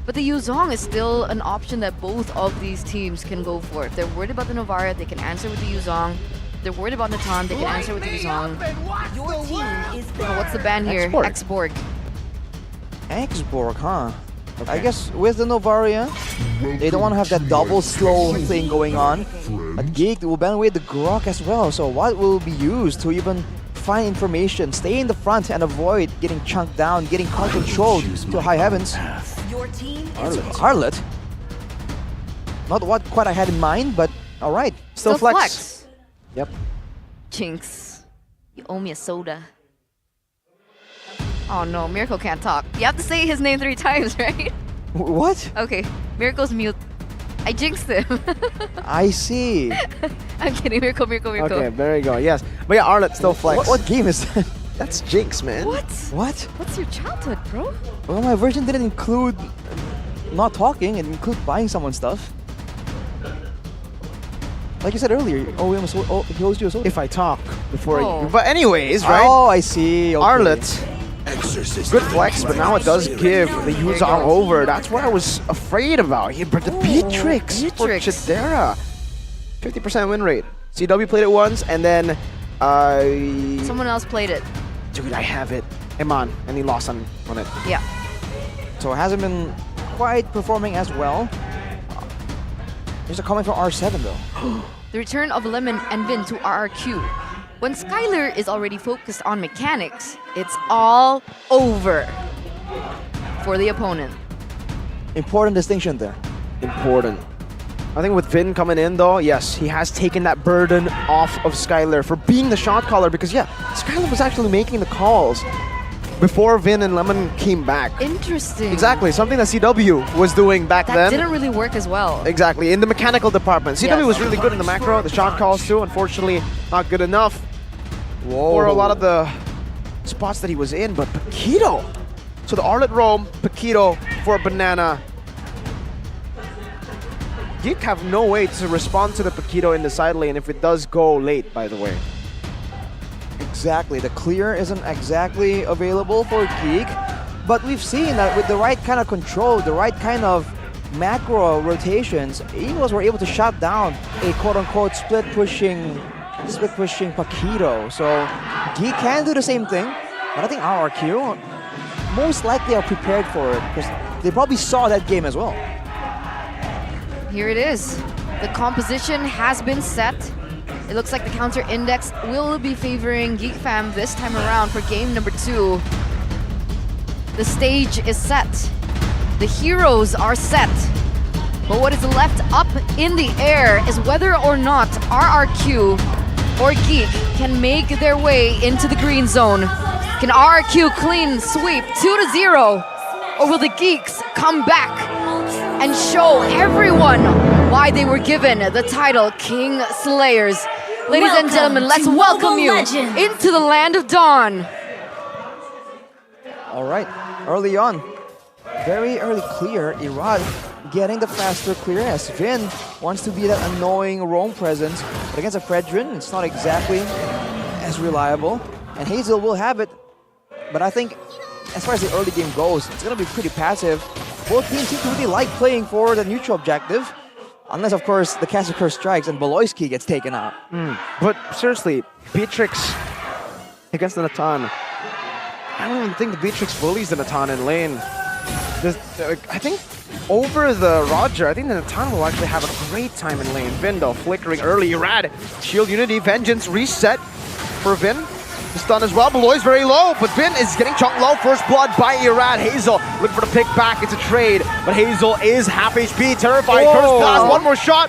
But the Yuzong is still an option that both of these teams can go for. If they're worried about the Novaria, they can answer with the Yuzong. If they're worried about Natan, they can answer with the Yuzong. Your team is Oh, what's the ban here? X-Borg. X-Borg. X-Borg, huh? Okay. I guess with the Novaria, they don't want to have that double slow thing going on. But Geek will ban away the Rrq as well. So what will be used to even find information, stay in the front and avoid getting chunked down, getting controlled to high heavens? Your team is Arlet? Not what quite I had in mind, but alright. Still flex. Yep. Jinx, you owe me a soda. Oh no, Miracle can't talk. You have to say his name 3 times, right? What? Okay, Miracle's mute. I jinxed him. I see. I'm kidding, Miracle. Okay, there you go. Yes, but yeah, Arlet still flex. What game is that? That's Jinx, man. What? What? What's your childhood, bro? Well, my version didn't include not talking, it included buying someone stuff. Like you said earlier, he owes you a soda. If I talk before Oh. you. But anyways, right? Oh, I see. Okay. Arlet. Good flex, but now it does give the Yuzong over. That's what I was afraid about. He brought the Beatrix for Beatrix. Chidera. 50% win rate. CW played it once, and then Someone else played it. dude, I have it. Iman, and he lost on it. Yeah. So it hasn't been quite performing as well. There's a comment from R7 though. The return of Lemon and Vin to RRQ. When Skylar is already focused on mechanics, it's all over for the opponent. Important distinction there. Important. I think with Vin coming in though, yes, he has taken that burden off of Skylar for being the shot caller because yeah, Skylar was actually making the calls before Vin and Lemon came back. Interesting. Exactly, something that CW was doing back That then. didn't really work as well. Exactly, in the mechanical department. CW Yes. was really good in the macro, the shot calls too, unfortunately not good enough Whoa. for a lot of the spots that he was in, but Paquito. So the Arlet roam, Paquito for Banana. Geek have no way to respond to the Paquito in the side lane if it does go late, by the way. Exactly. The clear isn't exactly available for Geek, but we've seen that with the right kind of control, the right kind of macro rotations, Eagles were able to shut down a quote-unquote split pushing Paquito. So Geek can do the same thing, but I think RRQ most likely are prepared for it because they probably saw that game as well. Here it is. The composition has been set. It looks like the counter index will be favoring Geek Fam this time around for game number 2. The stage is set. The heroes are set. But what is left up in the air is whether or not RRQ or Geek can make their way into the green zone. Can RRQ clean sweep 2-0? Or will the Geeks come back and show everyone why they were given the title King Slayers? Ladies and gentlemen, let's welcome you into the land of Dawn. All right, early on, very early clear. Irad getting the faster clear as Vin wants to be that annoying roam presence. But against a Fredrin, it's not exactly as reliable. And Hazel will have it. But I think as far as the early game goes, it's going to be pretty passive. Both teams seem to really like playing for the neutral objective. Unless, of course, the Castle Curse strikes and Beloyski gets taken out. But seriously, Beatrix against the Natan. I don't even think the Beatrix bullies the Natan in lane. I think over the Roger, I think the Natan will actually have a great time in lane. Vin though, flickering early. Rad, Shield Unity, Vengeance, reset for Vin. The stun as well, Beloy's very low, but Vin is getting chunked low. First blood by Irad. Hazel looking for the pick back, it's a trade, but Hazel is half HP, terrified. Whoa. Curse blast, one more shot.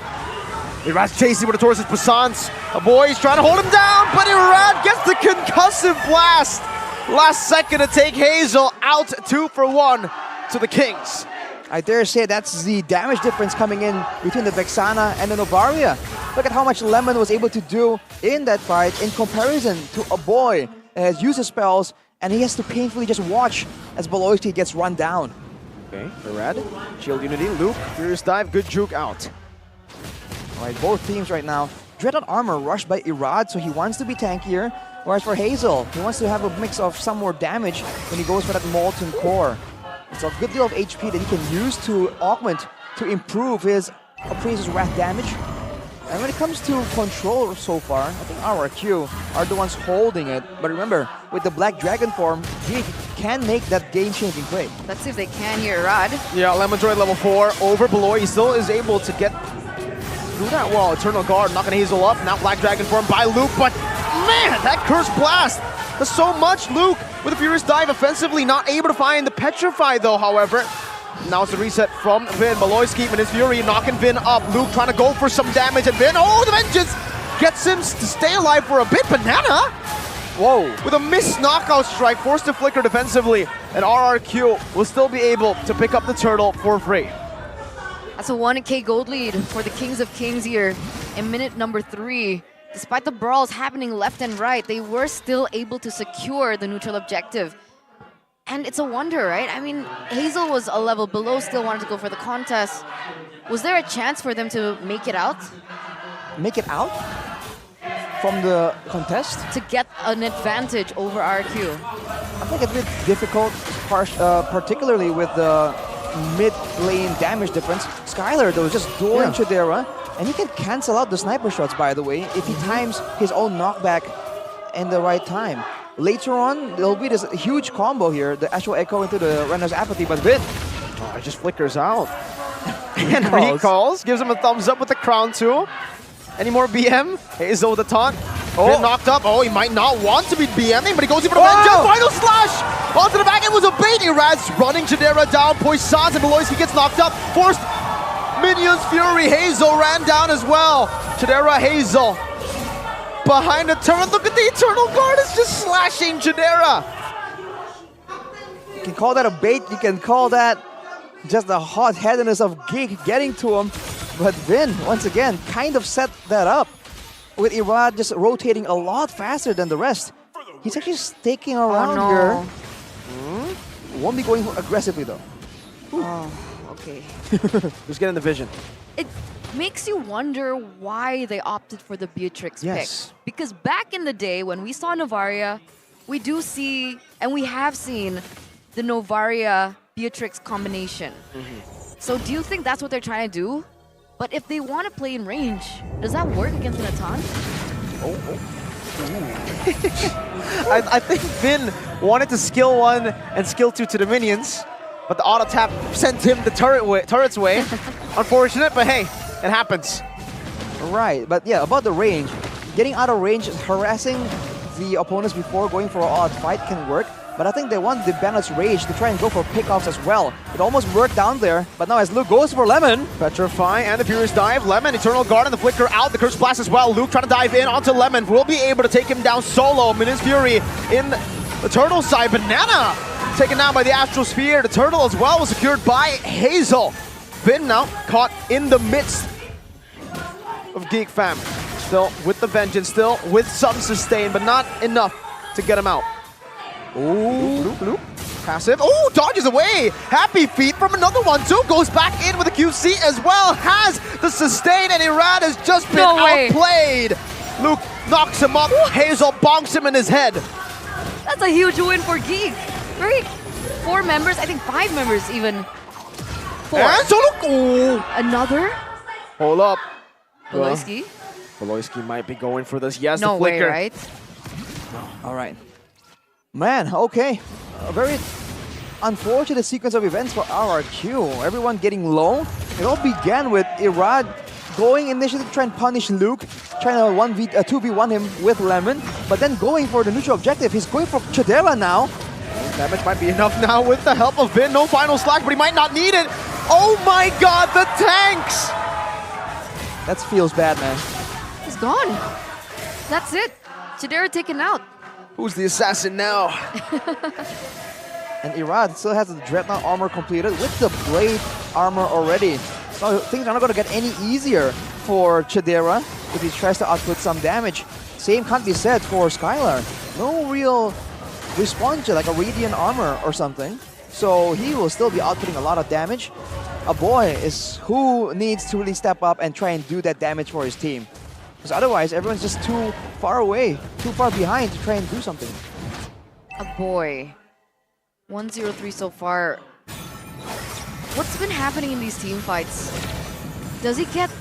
Irad's chasing with the Taurus' Passance. A boy's trying to hold him down, but Irad gets the concussive blast. Last second to take Hazel out 2-for-1 to the Kings. I dare say that's the damage difference coming in between the Vexana and the Novaria. Look at how much Lemon was able to do in that fight in comparison to a boy that has used his spells and he has to painfully just watch as Beloyski gets run down. Okay, Irad, Shield Unity, Luke, Furious Dive, good juke out. All right, both teams right now. Dreaded Armor rushed by Irad, so he wants to be tankier. Whereas for Hazel, he wants to have a mix of some more damage when he goes for that Molten Core. It's a good deal of HP that he can use to augment, to improve his Appraiser's Wrath damage. And when it comes to control so far, I think Rrq are the ones holding it. But remember, with the Black Dragon form, Geek can make that game-changing play. Let's see if they can here, Rad. Yeah, Lemon Droid level 4 over below. He still is able to get through that wall. Eternal Guard knocking Hazel up. Now Black Dragon form by Luke, but man, that Curse Blast does so much. Luke with a Furious Dive offensively, not able to find the Petrify though, however. Now it's a reset from Vin. Maloyski and his Fury knocking Vin up. Luke trying to go for some damage, and Vin, oh, the Vengeance gets him to stay alive for a bit. Banana, whoa, with a missed knockout strike, forced to flicker defensively, and Rrq will still be able to pick up the turtle for free. That's a 1K gold lead for the Kings of Kings here in minute number 3. Despite the brawls happening left and right, they were still able to secure the neutral objective. And it's a wonder, right? I mean, Hazel was a level below, still wanted to go for the contest. Was there a chance for them to make it out? Make it out from the contest? To get an advantage over Rrq? I think it's a bit difficult, particularly with the mid-lane damage difference. Skylar, though, is just dueling Chidera, and he can cancel out the sniper shots, by the way, if he times his own knockback in the right time. Later on, there'll be this huge combo here, the Astral Echo into the Renner's Apathy, but Vin, Oh, it just flickers out. And recalls, gives him a thumbs up with the crown too. Any more BM? Hazel with the taunt. Vin knocked up. Oh, he might not want to be BMing, but he goes in for the vengeance. Final slash! Onto the back, it was a bait. Irad's running Chidera down. Poissons and Maloyski gets knocked up. Forced Minions Fury. Hazel ran down as well. Chidera, Hazel. Behind the turret, look at the Eternal Guard, is just slashing Chidera. you can call that a bait, you can call that just the hot-headedness of Geek getting to him. But Vin, once again, kind of set that up with Irad just rotating a lot faster than the rest. He's actually staking around here. Won't be going aggressively though. Oh, okay. Just getting the vision. It makes you wonder why they opted for the Beatrix pick. Because back in the day when we saw Novaria, we do see, and we have seen, the Novaria-Beatrix combination. So do you think that's what they're trying to do? But if they want to play in range, does that work against Natan? I think Vin wanted to skill 1 and skill 2 to the minions, but the auto tap sent him the turret's way. Unfortunate, but hey, it happens. Right, but yeah, about the range. Getting out of range, harassing the opponents before going for an all-out fight can work. But I think they want the Bandit's Rage to try and go for pickoffs as well. It almost worked down there, but now as Luke goes for Lemon. Petrify and the Furious Dive. Lemon, Eternal Guard and the Flicker out. The Curse Blast as well. Luke trying to dive in onto Lemon. Will be able to take him down solo. Minions Fury in the Turtle side. Banana taken down by the Astral Sphere. The Turtle as well was secured by Hazel. Vin now caught in the midst of Geek Fam. Still with the Vengeance, still with some sustain, but not enough to get him out. Ooh, Luke. Passive. Oh, dodges away. Happy feet from another one too. Goes back in with a QC as well. Has the sustain, and Irad has just been outplayed. Luke knocks him up. Hazel bonks him in his head. That's a huge win for Geek. Right? 4 members, I think 5 members even. 4. And so Luke. Ooh. Another? Hold up. Maloyski? Maloyski might be going for this. Yes, No the flicker. way, right? All right. Man, okay. A very unfortunate sequence of events for Rrq. Everyone getting low. It all began with Irad going initially to try and punish Luke, trying to 2v1 him with Lemon, but then going for the neutral objective. He's going for Chidera now. Damage might be enough now with the help of Vin. No final slash, but he might not need it. Oh my god, the tanks! That feels bad, man. He's gone. That's it. Chidera taken out. Who's the assassin now? And Irad still has the Dreadnought armor completed with the Blade armor already. So things are not going to get any easier for Chidera if he tries to output some damage. Same can't be said for Skylar. No real response to like a Radiant armor or something. So he will still be outputting a lot of damage. A boy is who needs to really step up and try and do that damage for his team. Because otherwise, everyone's just too far away, too far behind to try and do something. A boy. 103 so far. What's been happening in these team fights? Does he get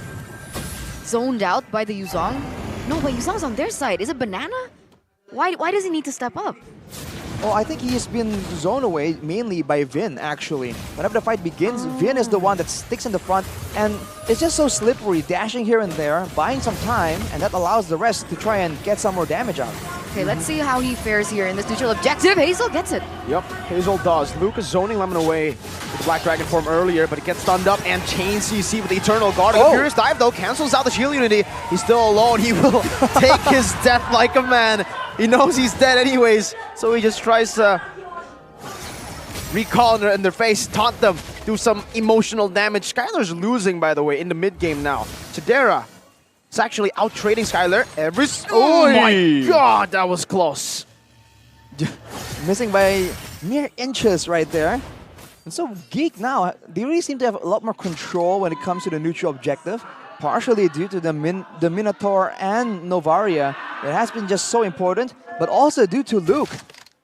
zoned out by the Yuzong? No, but Yuzong's on their side. Is it Banana? Why does he need to step up? Oh, I think he has been zoned away mainly by Vin, actually. Whenever the fight begins, Vin is the one that sticks in the front, and it's just so slippery, dashing here and there, buying some time, and that allows the rest to try and get some more damage out. Okay, let's see how he fares here in this neutral objective. Hazel gets it. Yep, Hazel does. Lucas zoning Lemon away with the Black Dragon form earlier, but it gets stunned up and chains CC with the Eternal Guard. The Furious Dive, though, cancels out the shield unity. He's still alone. He will take his death like a man. He knows he's dead anyways, so he just tries to recall in their face, taunt them, do some emotional damage. Skylar's losing, by the way, in the mid-game now. Chidera is actually out-trading Skylar every... Oh my god, that was close. Missing by mere inches right there. And so Geek now, they really seem to have a lot more control when it comes to the neutral objective. Partially due to the Minotaur and Novaria. It has been just so important, but also due to Luke.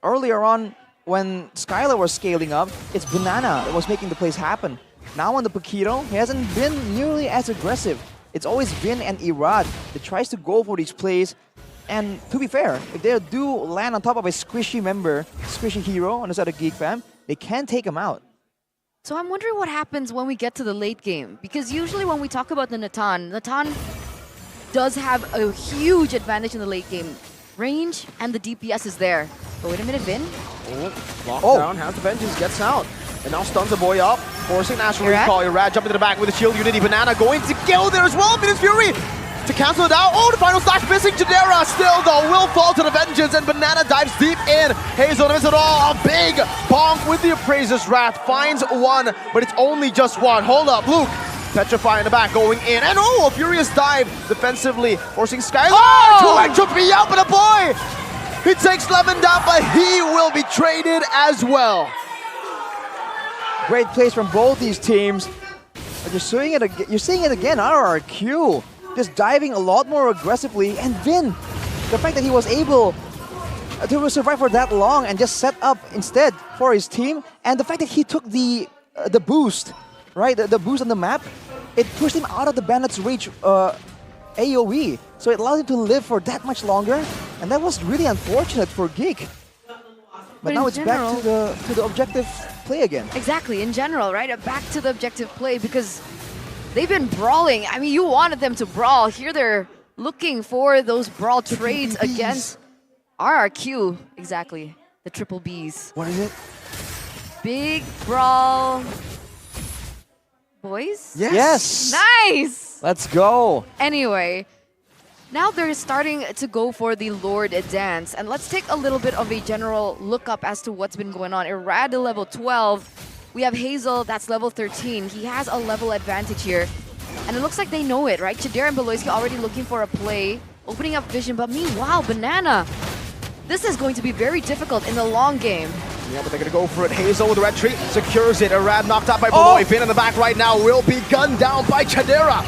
Earlier on, when Skylar was scaling up, it's Banana that was making the plays happen. Now on the Paquito, he hasn't been nearly as aggressive. It's always Vin and Irad that tries to go for these plays. And to be fair, if they do land on top of a squishy member, squishy hero on the side of Geek Fam, they can take him out. So I'm wondering what happens when we get to the late game. Because usually when we talk about the Natan does have a huge advantage in the late game. Range and the DPS is there. But wait a minute, Vin? Lockdown, has the Vengeance, gets out. And now stuns the boy up, forcing National Recall. Irad jumping to the back with the shield unity. Banana going to kill there as well. Venus Fury to cancel it out. Oh, the final slash missing. Chidera still, though, will fall to the Vengeance, and Banana dives deep in. Hazel doesn't miss it all. A big bonk with the Appraiser's Wrath. Finds one, but it's only just one. Hold up, Luke. Petrify in the back, going in. And oh, a furious dive defensively, forcing Skylar to entropy out, but a boy! He takes Lemon down, but he will be traded as well. Great plays from both these teams. But you're seeing it again, Rrq. Just diving a lot more aggressively, and Vin, the fact that he was able to survive for that long and just set up instead for his team, and the fact that he took the boost, right, the boost on the map, it pushed him out of the Bandit's reach AoE, so it allowed him to live for that much longer, and that was really unfortunate for Geek. But now it's back to the objective play again. Exactly, in general, right? Back to the objective play, because they've been brawling. I mean, you wanted them to brawl. Here they're looking for those brawl trades against Rrq. Exactly, the triple Bs. What is it? Big brawl. Boys? Yes! Nice! Let's go! Anyway, now they're starting to go for the Lord Dance. And let's take a little bit of a general look up as to what's been going on. Irad level 12. We have Hazel, that's level 13. He has a level advantage here. And it looks like they know it, right? Chidera and Beloyski already looking for a play, opening up vision. But meanwhile, Banana, this is going to be very difficult in the long game. Yeah, but they're going to go for it. Hazel with the red tree secures it. Irad knocked out by Beloy. Vin in the back right now will be gunned down by Chidera.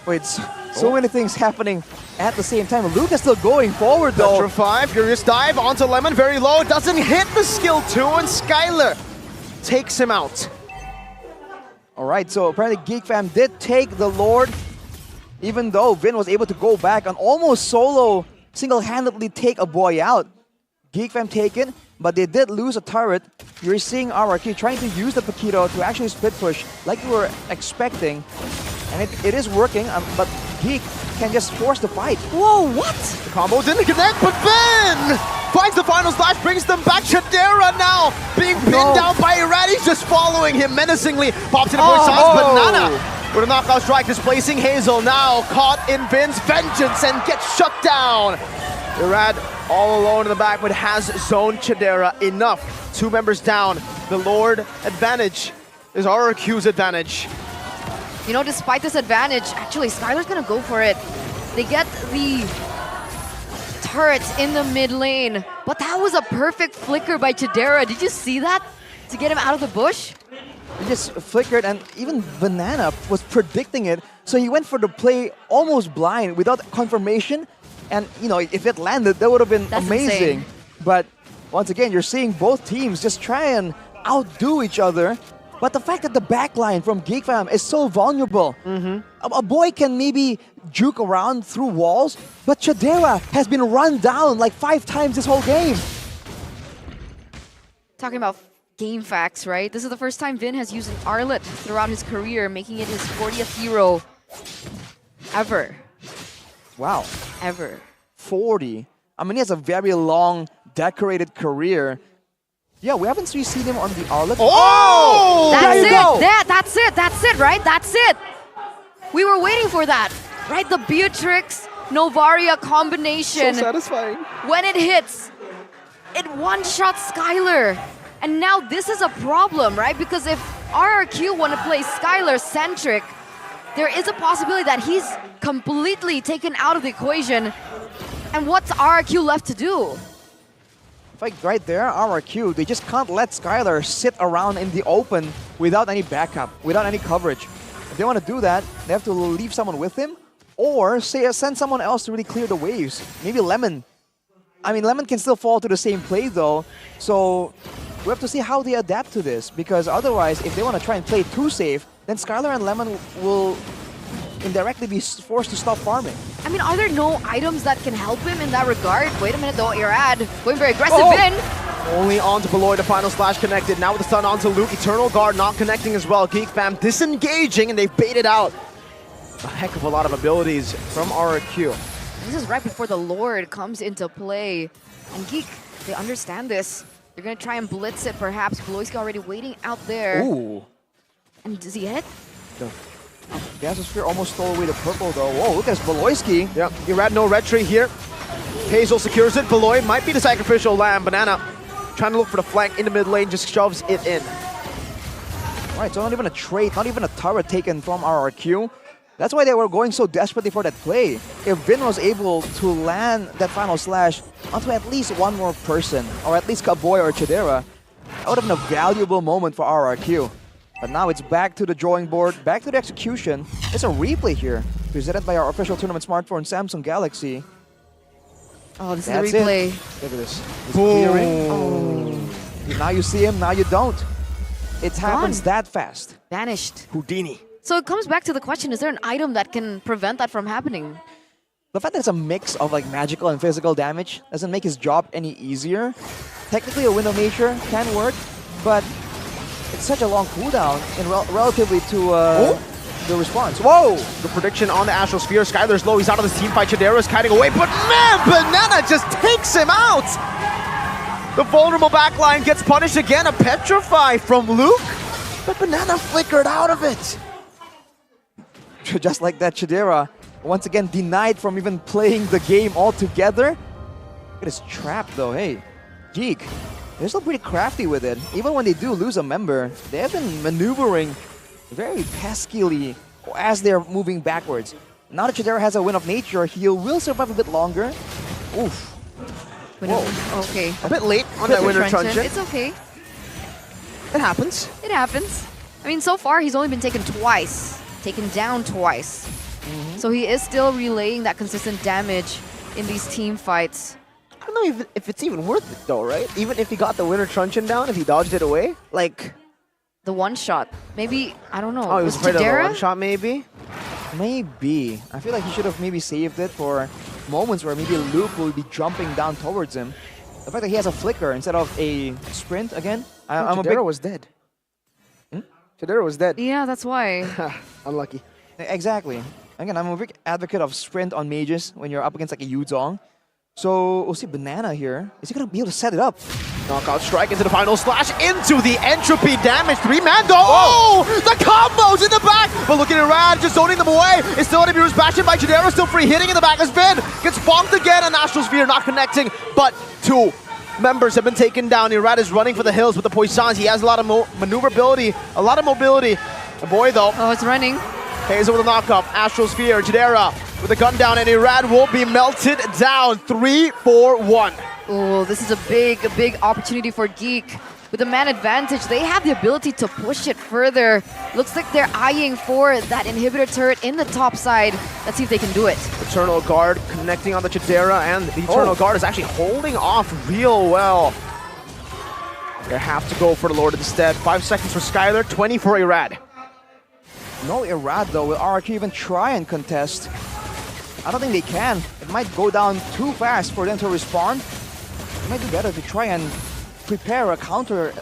Wait, so many things happening at the same time. Luke is still going forward though. Petrify, furious dive onto Lemon, very low. Doesn't hit the skill 2, and Skylar takes him out. Alright, so apparently Geek Fam did take the Lord, even though Vin was able to go back and almost solo, single-handedly take a boy out. Geek Fam taken, but they did lose a turret. You're seeing Rrq trying to use the Paquito to actually split push like you were expecting. And it is working, but Geek can just force the fight. Whoa, what? The combo didn't connect, but Vin finds the final slash, brings them back. Chidera now being pinned down by Irad. He's just following him menacingly. Pops in a voice Banana with a knockout strike, displacing Hazel. Now caught in Vin's vengeance and gets shut down. Irad all alone in the back, but has zoned Chidera enough. 2 members down. The Lord advantage is Rrq's advantage. You know, despite this advantage, actually, Skylar's gonna go for it. They get the turrets in the mid lane, but that was a perfect flicker by Chidera. Did you see that? To get him out of the bush? He just flickered, and even Banana was predicting it, so he went for the play almost blind without confirmation. And, you know, if it landed, that would have been amazing. Insane. But Once again, you're seeing both teams just try and outdo each other. But the fact that the backline from Geek Fam is so vulnerable. A boy can maybe juke around through walls, but Chidera has been run down like 5 times this whole game. Talking about game facts, right? This is the first time Vin has used an Arlet throughout his career, making it his 40th hero ever. Wow. Ever. 40. I mean, he has a very long, decorated career. Yeah, we haven't really seen him on the Arlet. Oh! That's there you it. go. That's it, right? That's it. We were waiting for that, right? The Beatrix Novaria combination. So satisfying. When it hits, it one-shots Skylar. And now this is a problem, right? Because if Rrq want to play Skylar-centric, there is a possibility that he's completely taken out of the equation. And what's Rrq left to do? Like right there, Rrq, they just can't let Skylar sit around in the open without any backup, without any coverage. If they want to do that, they have to leave someone with him, or say send someone else to really clear the waves. Maybe Lemon. I mean, Lemon can still fall to the same play though, so we have to see how they adapt to this, because otherwise, if they want to try and play too safe, then Skylar and Lemon will indirectly be forced to stop farming. I mean, are there no items that can help him in that regard? Wait a minute though, Irad going very aggressive in. Only onto Beloy, the final slash connected. Now with the stun onto Luke, Eternal Guard not connecting as well. Geek Fam disengaging, and they've baited out a heck of a lot of abilities from Rrq. This is right before the Lord comes into play. And Geek, they understand this. They're gonna try and blitz it perhaps. Beloyski already waiting out there. Ooh. And does he hit? The Azosphere almost stole away the purple though. Whoa, look at this Beloyski. Yep, Irad no red tree here. Hazel secures it. Beloy might be the sacrificial lamb. Banana trying to look for the flank in the mid lane, just shoves it in. Alright, so not even a trade, not even a turret taken from Rrq. That's why they were going so desperately for that play. If Vin was able to land that final slash onto at least one more person, or at least Kaboy or Chidera, that would have been a valuable moment for Rrq. But now it's back to the drawing board, back to the execution. It's a replay here, presented by our official tournament smartphone, Samsung Galaxy. Oh, this That's is the replay. Look at this. It's clearing. Oh. Now you see him, now you don't. It happens that fast. Vanished. Houdini. So it comes back to the question, is there an item that can prevent that from happening? The fact that it's a mix of like magical and physical damage doesn't make his job any easier. Technically, a Wind of Nature can work, but it's such a long cooldown in relatively to the response. Whoa! The prediction on the Astral Sphere. Skylar's low. He's out of this team fight. Chidera's kiting away, but man, Banana just takes him out! The vulnerable backline gets punished again. A Petrify from Luke, but Banana flickered out of it. Just like that, Chidera, once again denied from even playing the game altogether. It is trapped though, hey. Geek, they're still pretty crafty with it. Even when they do lose a member, they have been maneuvering very peskily as they're moving backwards. Now that Chidera has a Wind of Nature, he will survive a bit longer. Oof. Whoa. Okay. A bit late on that Winter Truncheon. Truncheon. It's okay. It happens. It happens. I mean, so far he's only been taken twice. Taken down twice. So he is still relaying that consistent damage in these team fights. I don't know if it's even worth it though, right? Even if he got the Winter Truncheon down, if he dodged it away, like... The one shot. Maybe, I don't know. Oh, he was afraid of the Chidera? one shot maybe? Maybe. I feel like he should have maybe saved it for moments where maybe Luke will be jumping down towards him. The fact that he has a flicker instead of a sprint again, I'm a big... Chidera was dead. Chidera was dead. Yeah, that's why. Unlucky. Exactly. Again, I'm a big advocate of sprint on mages when you're up against like a Yuzong. So we'll see Banana here. Is he gonna be able to set it up? Knockout strike into the final slash into the entropy damage. 3-man though. Oh! The combos in the back! But look at Irad just zoning them away. It's still gonna be bashed by Chidera, still free hitting in the back as Vin gets bonked again. And Astral Sphere not connecting, but 2 members have been taken down. Irad is running for the hills with the Poissons. He has a lot of maneuverability, a lot of mobility. The boy though. Oh, it's running. Hazel with a knockup. Astral Sphere, Chidera with a gun down, and Irad will be melted down. 3-4-1. Oh, this is a big opportunity for Geek. With the man advantage, they have the ability to push it further. Looks like they're eyeing for that inhibitor turret in the top side. Let's see if they can do it. Eternal Guard connecting on the Chidera, and the Eternal Guard is actually holding off real well. They have to go for the Lord instead. 5 seconds for Skylar, 20 for Irad. No Irad though. Will Rrq even try and contest? I don't think they can. It might go down too fast for them to respond. It might be better to try and prepare a counter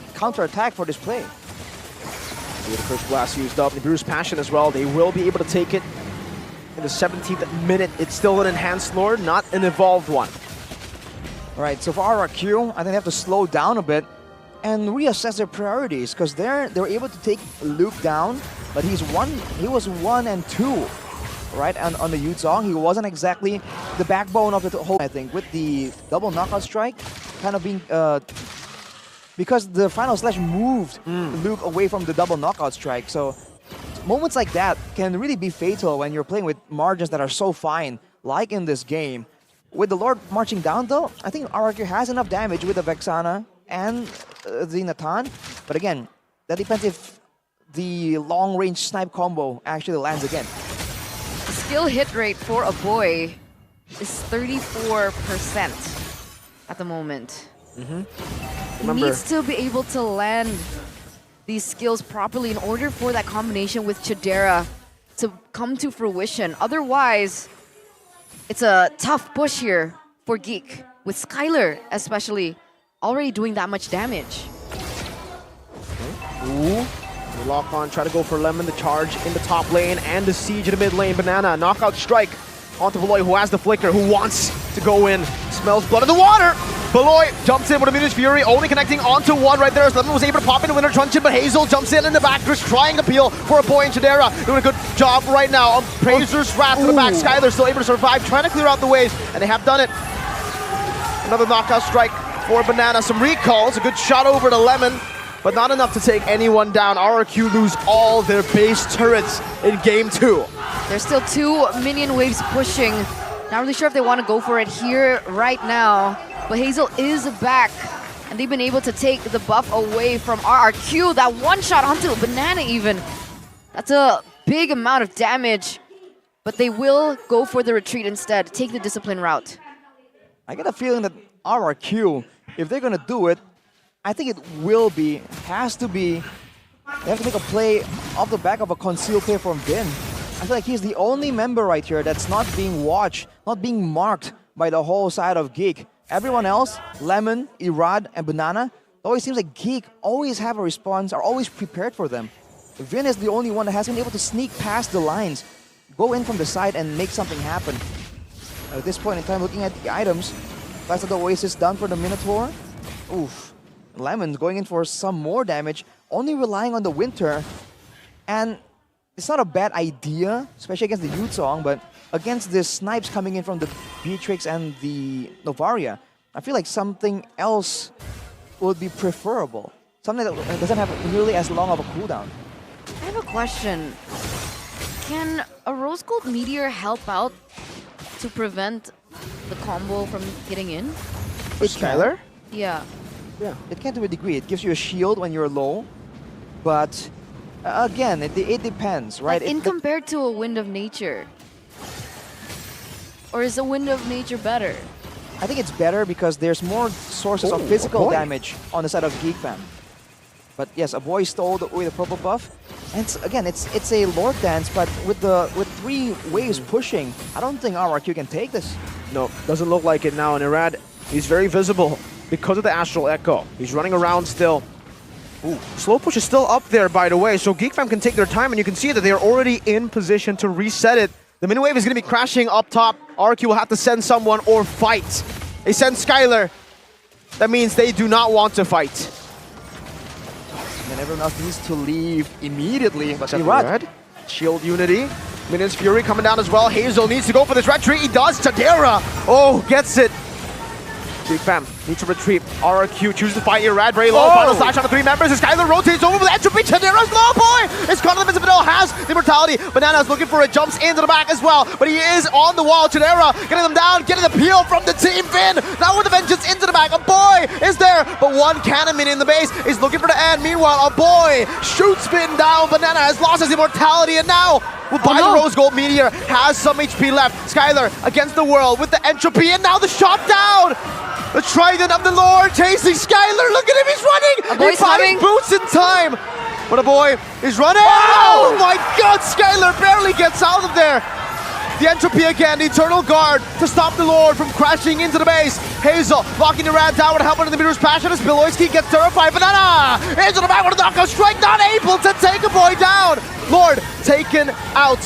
attack for this play. With the first blast used up, Nibiru's Passion as well. They will be able to take it in the 17th minute. It's still an enhanced Lord, not an evolved one. Right, so for Rrq, I think they have to slow down a bit and reassess their priorities, because they were able to take Luke down, but he was 1 and 2, right? And on the Yuzong, he wasn't exactly the backbone of the whole. I think with the double knockout strike, kind of being because the final slash moved Luke away from the double knockout strike. So moments like that can really be fatal when you're playing with margins that are so fine, like in this game. With the Lord marching down though, I think Rrq has enough damage with the Vexana and the Natan. But again, that depends if the long-range snipe combo actually lands again. The skill hit rate for a boy is 34% at the moment. He needs to be able to land these skills properly in order for that combination with Chidera to come to fruition. Otherwise, it's a tough push here for Geek, with Skylar especially already doing that much damage. Ooh. The lock on, try to go for Lemon, the charge in the top lane, and the siege in the mid lane. Banana, knockout strike onto Beloy, who has the flicker, who wants to go in. Smells blood in the water! Beloy jumps in with a Minute's Fury, only connecting onto one right there as Lemon was able to pop into Winter Truncheon, but Hazel jumps in the back, just trying to peel for a boy in Chidera. Doing a good job right now on Prazer's Wrath to the back. Skylar still able to survive, trying to clear out the waves, and they have done it. Another knockout strike for Banana. Some recalls, a good shot over to Lemon, but not enough to take anyone down. Rrq lose all their base turrets in game 2. There's still 2 minion waves pushing. Not really sure if they want to go for it here right now, but Hazel is back, and they've been able to take the buff away from Rrq. That one shot onto Banana even. That's a big amount of damage, but they will go for the retreat instead, take the discipline route. I get a feeling that Rrq, if they're gonna do it, I think it has to be, they have to make a play off the back of a concealed play from Vin. I feel like he's the only member right here that's not being watched, not being marked by the whole side of Geek. Everyone else, Lemon, Irad, and Banana, it always seems like Geek always have a response, are always prepared for them. Vin is the only one that has been able to sneak past the lines, go in from the side and make something happen. At this point in time, looking at the items, Blast of the Oasis done for the Minotaur. Oof. Lemon's going in for some more damage, only relying on the Winter. And it's not a bad idea, especially against the Yuzong, but against the snipes coming in from the Beatrix and the Novaria, I feel like something else would be preferable. Something that doesn't have nearly as long of a cooldown. I have a question. Can a Rose Gold Meteor help out to prevent the combo from getting in? For Skylar? Yeah. Yeah, it can to a degree. It gives you a shield when you're low, but again, it depends, right? Like compared to a Wind of Nature. Or is a Wind of Nature better? I think it's better because there's more sources of physical damage on the side of Geek Fam. But yes, a boy stole with a purple buff. And it's a Lord Dance, but with 3 waves pushing, I don't think Rrq can take this. No, doesn't look like it now. And Irad, he's very visible because of the Astral Echo. He's running around still. Ooh, slow push is still up there, by the way, so Geek Fam can take their time, and you can see that they're already in position to reset it. The mini wave is going to be crashing up top. Rrq will have to send someone or fight. They send Skylar. That means they do not want to fight. And everyone else needs to leave immediately. But Irad, Shield Unity. Minute's Fury coming down as well. Hazel needs to go for this retreat. He does. Chidera. Oh, gets it. Geek Fam needs to retreat. Rrq chooses to fight Irad very low. Final slash on the 3 members. As Skylar rotates over with entropy. Chidera's low boy. It's caught on the Invincible, has the immortality. Banana's looking for it. Jumps into the back as well. But he is on the wall. Chidera getting them down. Getting the peel from the team. Vin now with the vengeance into the back. A boy is there. But one cannon minion in the base is looking for the end. Meanwhile, a boy shoots Vin down. Banana has lost his immortality. And now will buy the Rose Gold Meteor. Has some HP left. Skylar against the world with the entropy. And now the shot down. The Trident of the Lord chasing Skylar. Look at him, he's running. A boy's he finds coming. boots in time. But a boy is running. Oh my God, Skylar barely gets out of there. The Entropy again, the Eternal Guard to stop the Lord from crashing into the base. Hazel locking the Rad down with help under the Meteor's Passion as Biloyski gets terrified. Banana into the back with a knockout strike, not able to take a boy down. Lord taken out.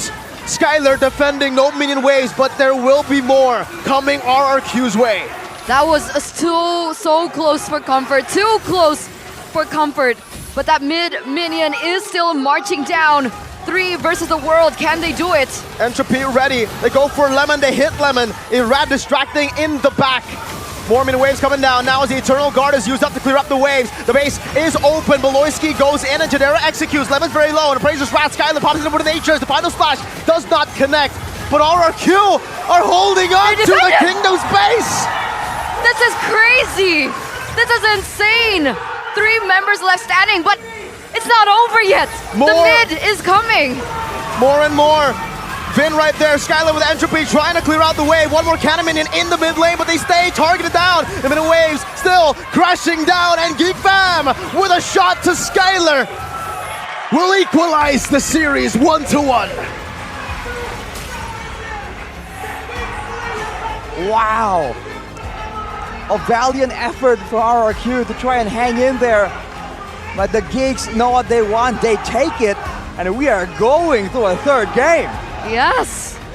Skylar defending, no minion waves, but there will be more coming RRQ's way. That was so close for comfort, too close for comfort. But that mid minion is still marching down. 3 versus the world, can they do it? Entropy ready, they go for Lemon, they hit Lemon. Irad distracting in the back. More mini waves coming down. Now as the Eternal Guard is used up to clear up the waves. The base is open, Beloyski goes in and Jadera executes. Lemon's very low and Appraiser's Rat. Skylar pops in with an Nature's. The final splash does not connect. But RRQ are holding on to the Kingdom's base. This is crazy! This is insane! 3 members left standing, but it's not over yet! More. The mid is coming! More and more. Vin right there, Skylar with Entropy trying to clear out the wave. One more cannon minion in the mid lane, but they stay targeted down. The minion waves still crashing down, and Geek Fam with a shot to Skylar will equalize the series 1-1. Wow. A valiant effort for RRQ to try and hang in there. But the Geeks know what they want, they take it, and we are going to a third game. Yes!